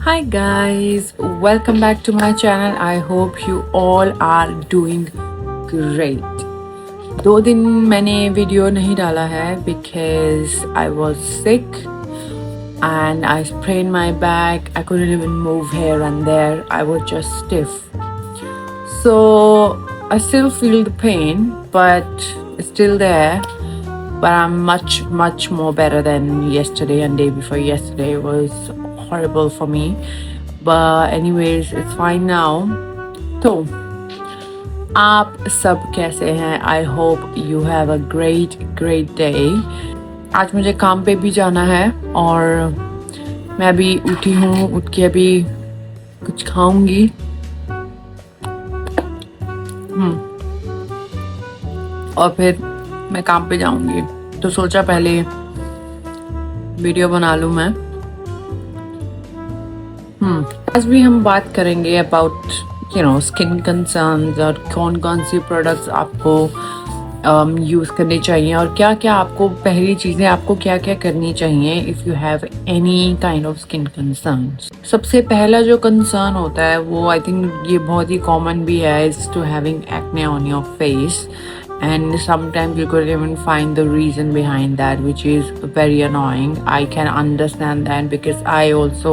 Hi guys, welcome back to my channel. I hope you all are doing great. 2 दिन मैंने video नहीं डाला है because I was sick and I sprained my back. I couldn't even move here and there. I was just stiff. So I still feel the pain, but it's still there. But I'm much more better than yesterday and day before yesterday. It was horrible for me. But anyways, it's fine now. तो आप सब कैसे हैं? I hope you have a great day. आज मुझे काम पे भी जाना है और मैं अभी उठी हूँ. उठ के अभी कुछ खाऊंगी. और फिर मैं काम पे जाऊंगी. तो सोचा पहले वीडियो बना लूं मैं. आज भी हम बात करेंगे अबाउट स्किन कंसर्न्स और कौन कौन सी प्रोडक्ट्स आपको यूज़ करने चाहिए और क्या क्या आपको पहली चीज़ें आपको क्या क्या करनी चाहिए if you have any kind of skin concerns. सबसे पहला जो कंसर्न होता है वो आई थिंक ये बहुत ही कॉमन भी है, is to having acne on your face. And sometimes you couldn't even find the reason behind that, which is very annoying. I can understand that because I also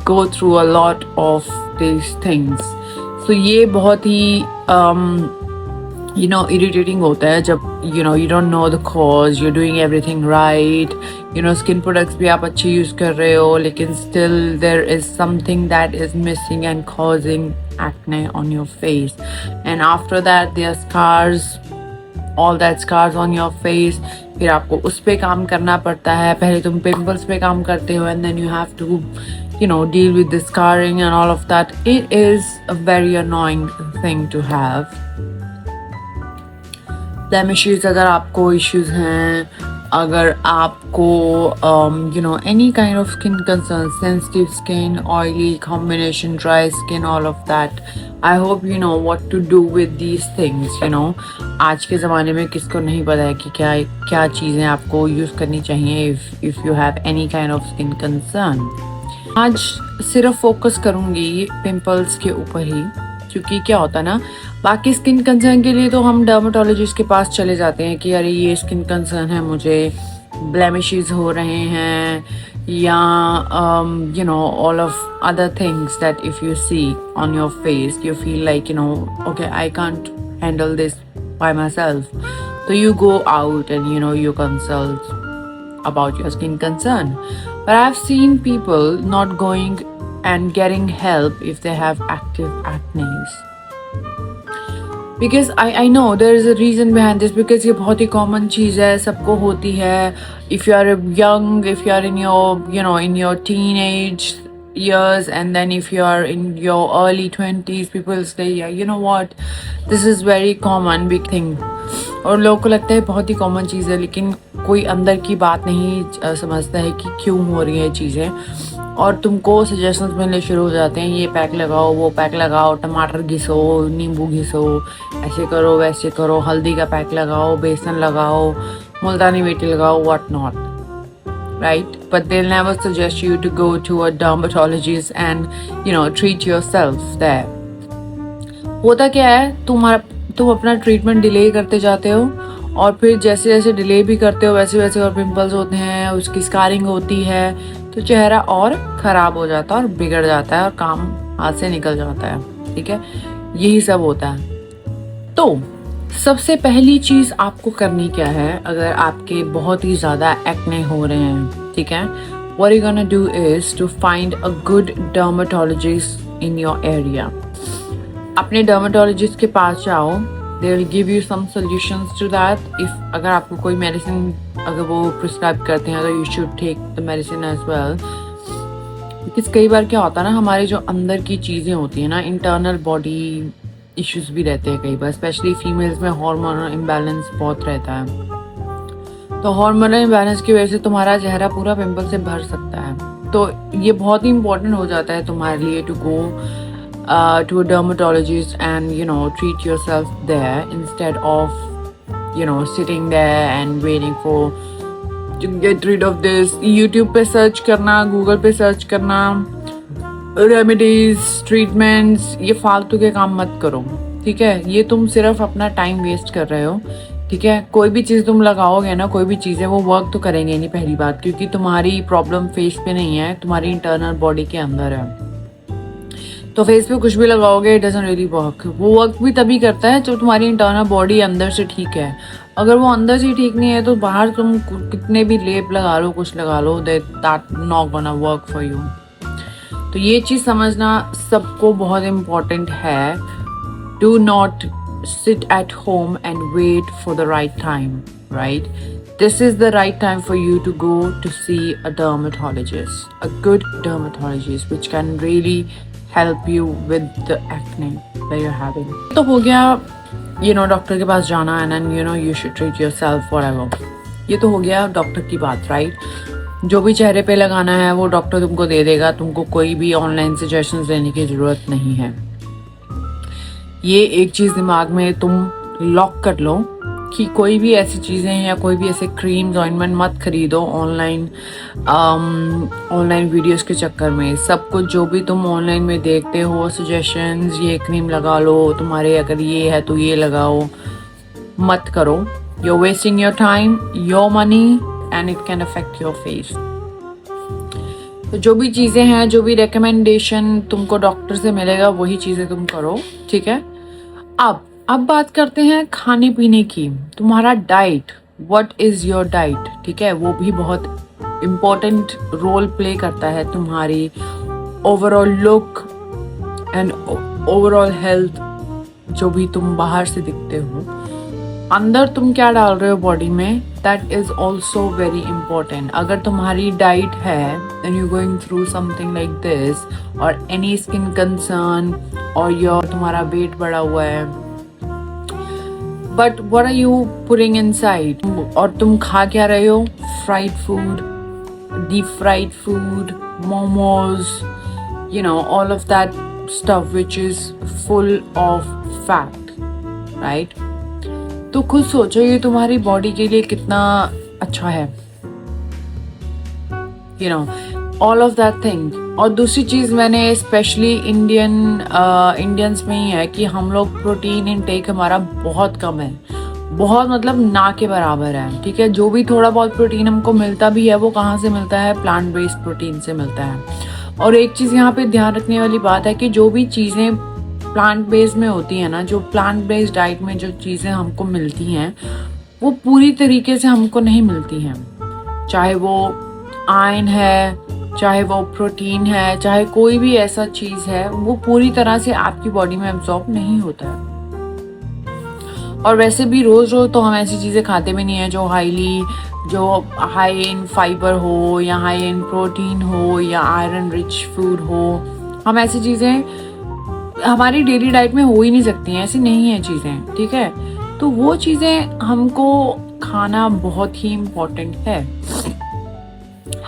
go through a lot of these things. So ये बहुत ही irritating होता है जब you don't know the cause, you're doing everything right, skin products भी आप अच्छे use कर रहे हो लेकिन still there is something that is missing and causing acne on your face. And after that there are scars, all that scars on your face. फिर आपको उस पे काम करना पड़ता है. पहले तुम pimples पे काम करते हो and then you have to deal with the scarring and all of that. It is a very annoying thing to have. blemishes अगर आपको issues हैं, अगर आपको any kind of skin concerns, sensitive skin, oily combination, dry skin, all of that, I hope you know what to do with these things. आज के ज़माने में किसको नहीं पता है कि क्या क्या चीज़ें आपको यूज़ करनी चाहिए if you have any kind of skin concern. आज सिर्फ फोकस करूँगी पिंपल्स के ऊपर ही, क्योंकि क्या होता है ना, बाकी स्किन कंसर्न के लिए तो हम डर्मेटोलॉजिस्ट के पास चले जाते हैं कि अरे ये स्किन कंसर्न है, मुझे ब्लेमिशेस हो रहे हैं या all of other things that if you see on your face you feel like okay, I can't handle this by myself. So you go out and you consult about your skin concern. But I've seen people not going and getting help if they have active acne. Because I know there is a reason behind this, because ये बहुत ही common चीज़ है, सबको होती है. If you are young, if you are in your in your teenage years, and then if you are in your early 20s, people say yeah, you know what, this is very common big thing. और लोगों को लगता है बहुत ही common चीज़ है, लेकिन कोई अंदर की बात नहीं समझता है कि क्यों हो रही है चीज़ें. और तुमको सजेशंस मिलने शुरू हो जाते हैं, ये पैक लगाओ, वो पैक लगाओ, टमाटर घिसो, नींबू घिसो, ऐसे करो वैसे करो, हल्दी का पैक लगाओ, बेसन लगाओ, मुल्तानी मिट्टी लगाओ, what not, right? But they will never suggest you to go to a dermatologist and treat yourself there. होता क्या है, तुम अपना ट्रीटमेंट डिले करते जाते हो और फिर जैसे जैसे डिले भी करते हो वैसे वैसे और पिंपल्स होते हैं, उसकी स्कारिंग होती है, तो चेहरा और ख़राब हो जाता है और बिगड़ जाता है और काम हाथ से निकल जाता है. ठीक है, यही सब होता है. तो सबसे पहली चीज़ आपको करनी क्या है अगर आपके बहुत ही ज़्यादा एक्ने हो रहे हैं. ठीक है, what you're gonna do is to find a good dermatologist in your area. अपने डर्मेटोलॉजिस्ट के पास जाओ. They will give you some solutions to that. If अगर आपको कोई मेडिसिन अगर वो प्रिस्क्राइब करते हैं, अगर you should take the medicine as well. Because कई बार क्या होता है ना, हमारे जो अंदर की चीज़ें होती हैं ना, इंटरनल बॉडी इश्यूज भी रहते हैं कई बार, स्पेशली फीमेल्स में हार्मोनल इम्बैलेंस बहुत रहता है. तो हार्मोनल इम्बैलेंस की वजह से तुम्हारा चेहरा पूरा पिंपल से भर सकता है. तो ये बहुत ही इंपॉर्टेंट हो जाता है तुम्हारे लिए to go to a dermatologist and treat yourself there instead of sitting there and waiting for to get rid of this. YouTube पे सर्च करना, Google पे सर्च करना, रेमेडीज, ट्रीटमेंट्स, ये फालतू के काम मत करो, ठीक है? ये तुम सिर्फ अपना टाइम वेस्ट कर रहे हो, ठीक है? कोई भी चीज़ तुम लगाओगे ना, कोई भी चीज़ है, वो वर्क तो करेंगे नहीं पहली बात, क्योंकि तुम्हारी प्रॉब्लम फेस पे नहीं है, तुम्हारी इंटरनल बॉडी के अंदर है। तो फेस पे कुछ भी लगाओगे इट डजंट रियली वर्क। वो वर्क भी तभी करता है जब तुम्हारी इंटरनल बॉडी अंदर से ठीक है। अगर वो अंदर से ठीक नहीं है तो बाहर तुम कितने भी लेप लगा लो, कुछ लगा लो, that not gonna work for you. तो ये चीज़ समझना सबको बहुत इम्पोर्टेंट है। Do not sit at home and wait for the right time, right? This is the right time for you to go to see a dermatologist, a good dermatologist, which can really help you with the acne that you're having. तो हो गया, doctor के पास जाना and then you should treat yourself whatever. ये तो हो गया doctor की बात, राइट? जो भी चेहरे पे लगाना है वो डॉक्टर तुमको दे देगा, तुमको कोई भी ऑनलाइन सजेशंस लेने की जरूरत नहीं है। ये एक चीज़ दिमाग में तुम लॉक कर लो कि कोई भी ऐसी चीज़ें या कोई भी ऐसे क्रीम्स ऑइंटमेंट मत खरीदो ऑनलाइन वीडियोस के चक्कर में। सब कुछ जो भी तुम ऑनलाइन में देखते हो सजेशंस, ये क्रीम लगा लो, तुम्हारे अगर ये है तो ये लगाओ, मत करो। You are wasting your time, your money and it can affect your face. तो जो भी चीज़ें हैं, जो भी रिकमेंडेशन तुमको डॉक्टर से मिलेगा वही चीज़ें तुम करो, ठीक है? अब बात करते हैं खाने पीने की। तुम्हारा diet, what is your diet, ठीक है? वो भी बहुत इम्पोर्टेंट रोल प्ले करता है तुम्हारी overall look and overall health. जो भी तुम बाहर से दिखते हो, अंदर तुम क्या डाल रहे हो बॉडी में, that is also very important. अगर तुम्हारी डाइट है and you going through something like this और एनी स्किन कंसर्न और तुम्हारा वेट बढ़ा हुआ है, but what are you putting inside? और तुम खा क्या रहे हो? Fried food, deep fried food, momos, all of that stuff which is full of fat, right? तो खुद सोचो ये तुम्हारी बॉडी के लिए कितना अच्छा है, all of that thing. और दूसरी चीज़ मैंने स्पेशली इंडियंस में ही है कि हम लोग प्रोटीन इनटेक हमारा बहुत कम है, बहुत मतलब ना के बराबर है, ठीक है? जो भी थोड़ा बहुत प्रोटीन हमको मिलता भी है वो कहाँ से मिलता है? प्लांट बेस्ड प्रोटीन से मिलता है। और एक चीज़ यहाँ पे ध्यान रखने वाली बात है कि जो भी चीज़ें प्लांट बेस्ड में होती है ना, जो प्लांट बेस्ड डाइट में जो चीज़ें हमको मिलती हैं वो पूरी तरीके से हमको नहीं मिलती हैं। चाहे वो आयरन है, चाहे वो प्रोटीन है, चाहे कोई भी ऐसा चीज़ है, वो पूरी तरह से आपकी बॉडी में एब्जॉर्ब नहीं होता है। और वैसे भी रोज़ रोज़ तो हम ऐसी चीज़ें खाते भी नहीं है जो हाई इन फाइबर हो या हाई इन प्रोटीन हो या आयरन रिच फूड हो। हम ऐसी चीज़ें हमारी डेली डाइट में हो ही नहीं सकती हैं, ऐसी नहीं है चीज़ें, ठीक है? तो वो चीज़ें हमको खाना बहुत ही इम्पोर्टेंट है।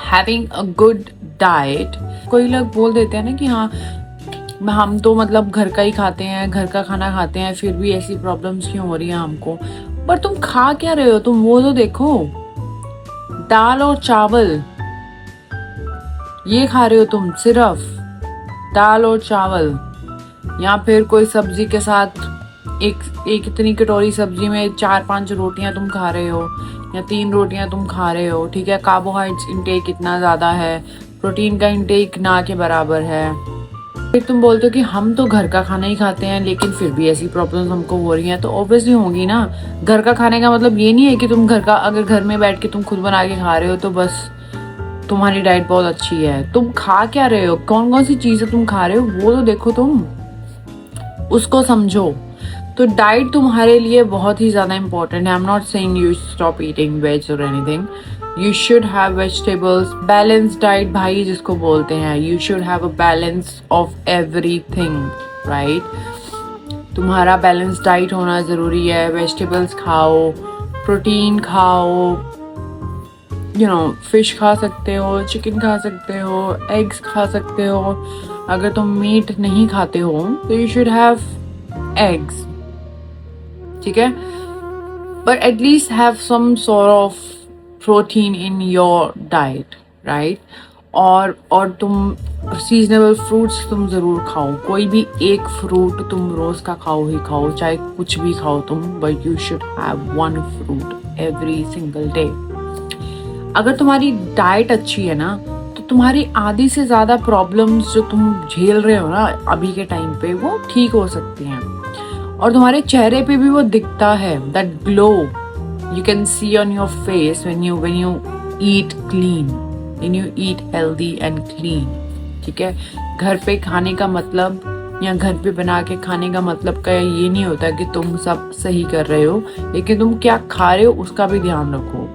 हैविंग अ गुड डाइट, कोई लोग बोल देते हैं ना कि हाँ हम तो मतलब घर का ही खाते हैं, घर का खाना खाते हैं, फिर भी ऐसी प्रॉब्लम्स क्यों हो रही हैं हमको? पर तुम खा क्या रहे हो? तुम वो तो देखो, दाल और चावल ये खा रहे हो तुम, सिर्फ दाल और चावल, या फिर कोई सब्जी के साथ एक इतनी कटोरी सब्जी में 4-5 रोटियां तुम खा रहे हो या 3 रोटियां तुम खा रहे हो, ठीक है? कार्बोहाइड्रेट इंटेक इतना ज़्यादा है, प्रोटीन का इंटेक ना के बराबर है। फिर तुम बोलते हो कि हम तो घर का खाना ही खाते हैं लेकिन फिर भी ऐसी प्रॉब्लम्स हमको हो रही हैं, तो ऑब्वियसली होंगी ना। घर का खाने का मतलब ये नहीं है कि तुम अगर घर में बैठ के तुम खुद बना के खा रहे हो तो बस तुम्हारी डाइट बहुत अच्छी है। तुम खा क्या रहे हो? कौन कौन सी चीज़ें तुम खा रहे हो वो तो देखो, तुम उसको समझो। तो डाइट तुम्हारे लिए बहुत ही ज़्यादा इंपॉर्टेंट है। I am not saying you stop eating veg और anything, you should have vegetables, balance diet भाई जिसको बोलते हैं। You should have a balance of everything, right? तुम्हारा बैलेंस डाइट होना ज़रूरी है। वेजिटेबल्स खाओ, प्रोटीन खाओ, फिश खा सकते हो, चिकन खा सकते हो, एग्स खा सकते हो। अगर तुम मीट नहीं खाते हो तो यू शुड हैव एग्स, ठीक है? But at least have some sort of protein in your diet, right? और तुम सीजनेबल फ्रूट्स तुम ज़रूर खाओ, कोई भी एक फ्रूट तुम रोज़ का खाओ ही खाओ, चाहे कुछ भी खाओ तुम, but you should have one fruit every single day. अगर तुम्हारी डाइट अच्छी है ना तो तुम्हारी आधी से ज़्यादा प्रॉब्लम्स जो तुम झेल रहे हो ना अभी के टाइम पे वो ठीक हो सकती हैं, और तुम्हारे चेहरे पे भी वो दिखता है, that glow you can see on your face when you eat clean, when you eat healthy and clean. ठीक है, घर पे खाने का मतलब या घर पे बना के खाने का मतलब का ये नहीं होता कि तुम सब सही कर रहे हो, लेकिन तुम क्या खा रहे हो उसका भी ध्यान रखो।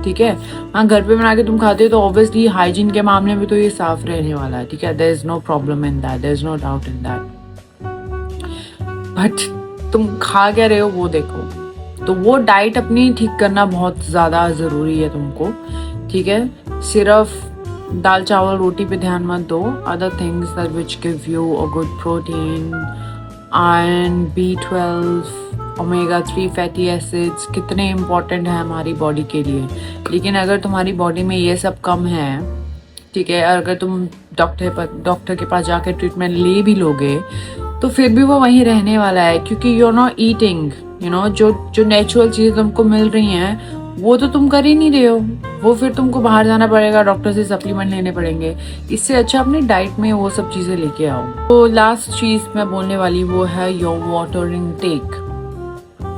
ठीक है, हाँ घर पे बना के तुम खाते हो तो ऑब्वियसली हाइजीन के मामले में तो ये साफ रहने वाला है। ठीक है, there is no problem in that, there is no doubt in that, but तुम खा क्या रहे हो वो देखो। तो वो डाइट अपनी ठीक करना बहुत ज़्यादा ज़रूरी है तुमको। ठीक है, सिर्फ दाल चावल रोटी पे ध्यान मत दो, other things that which give you a good protein, iron, B12, omega 3 fatty acids कितने इम्पोर्टेंट है हमारी बॉडी के लिए। लेकिन अगर तुम्हारी बॉडी में ये सब कम है, ठीक है, अगर तुम डॉक्टर के पास जाकर ट्रीटमेंट ले भी लोगे तो फिर भी वो वहीं रहने वाला है, क्योंकि you are not eating, you know, जो नेचुरल चीज़ें तुमको मिल रही हैं वो तो तुम कर ही नहीं रहे हो, वो फिर तुमको बाहर जाना पड़ेगा, डॉक्टर से सप्लीमेंट लेने पड़ेंगे। इससे अच्छा अपनी डाइट में वो सब चीज़ें लेके आओ। तो लास्ट चीज़ मैं बोलने वाली वो है योर वाटर इनटेक।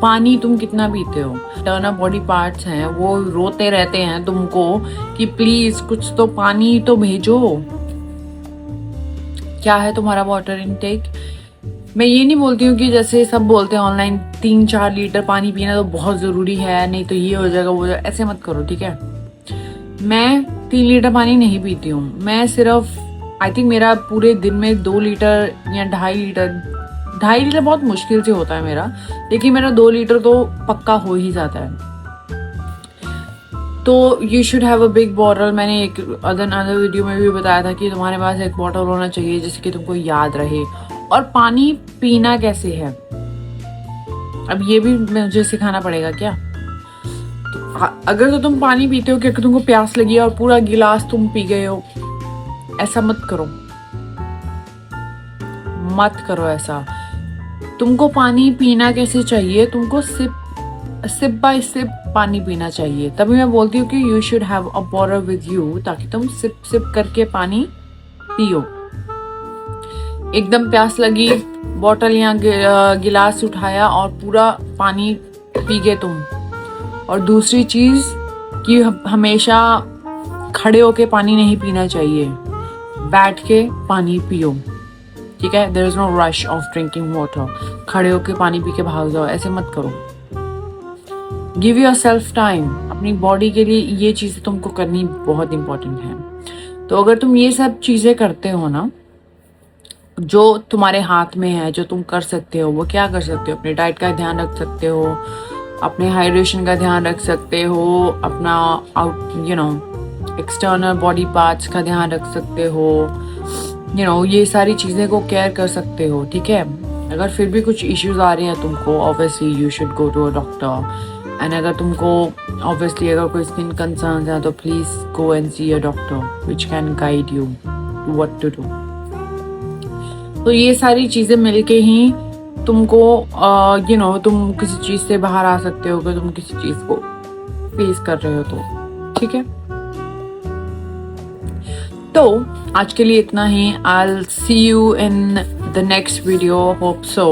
पानी तुम कितना पीते हो? टर्नर बॉडी पार्ट्स हैं वो रोते रहते हैं तुमको कि प्लीज कुछ तो पानी तो भेजो। क्या है तुम्हारा वाटर इनटेक? मैं ये नहीं बोलती हूँ कि जैसे सब बोलते हैं ऑनलाइन 3-4 लीटर पानी पीना तो बहुत ज़रूरी है, नहीं तो ये हो जाएगा वो हो जाएगा, ऐसे मत करो। ठीक है, मैं 3 लीटर पानी नहीं पीती हूँ, मैं सिर्फ आई थिंक मेरा पूरे दिन में 2 लीटर या 2.5 लीटर बहुत मुश्किल से होता है मेरा, लेकिन मेरा 2 लीटर तो पक्का हो ही जाता है। तो you should have a big bottle. मैंने एक अदर वीडियो में भी बताया था कि तुम्हारे पास एक बॉटल होना चाहिए जिससे कि तुमको याद रहे। और पानी पीना कैसे है, अब ये भी मुझे सिखाना पड़ेगा क्या? अगर तो तुम पानी पीते हो क्योंकि तुमको प्यास लगी है और पूरा गिलास तुम पी गए हो, ऐसा मत करो, मत करो ऐसा। तुमको पानी पीना कैसे चाहिए, तुमको सिप बाय सिप पानी पीना चाहिए। तभी मैं बोलती हूँ कि you should have a bottle with you, ताकि तुम सिप सिप करके पानी पियो। एकदम प्यास लगी, बॉटल या गिलास उठाया और पूरा पानी पी गए तुम। और दूसरी चीज कि हमेशा खड़े होके पानी नहीं पीना चाहिए, बैठ के पानी पियो। ठीक है, there is no rush of drinking water. खड़े होके पानी पी के भाग जाओ, ऐसे मत करो। Give your self time. अपनी बॉडी के लिए ये चीजें तुमको करनी बहुत इंपॉर्टेंट है। तो अगर तुम ये सब चीजें करते हो ना, जो तुम्हारे हाथ में है, जो तुम कर सकते हो, वो क्या कर सकते हो? अपने डाइट का ध्यान रख सकते हो, अपने हाइड्रेशन का ध्यान रख सकते हो, अपना एक्सटर्नल बॉडी पार्ट्स का ध्यान रख सकते हो, ये सारी चीज़ें को केयर कर सकते हो। ठीक है, अगर फिर भी कुछ इश्यूज आ रहे हैं तुमको, obviously you should go to a doctor. And अगर तुमको ऑब्वियसली अगर कोई स्किन कंसर्न है तो please go and see a doctor which can guide you what to do. तो ये सारी चीज़ें मिलके ही तुमको तुम किसी चीज़ से बाहर आ सकते हो, अगर तुम किसी चीज़ को फेस कर रहे हो तो। ठीक है, तो आज के लिए इतना ही। I'll see you in the next video. Hope so.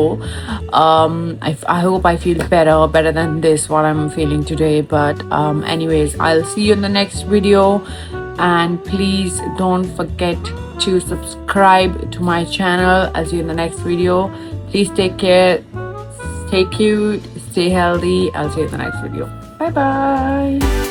I hope I feel better than this what I'm feeling today. But anyways, I'll see you in the next video, and please don't forget to subscribe to my channel. I'll see you in the next video. Please take care, stay cute, stay healthy. I'll see you in the next video. Bye bye.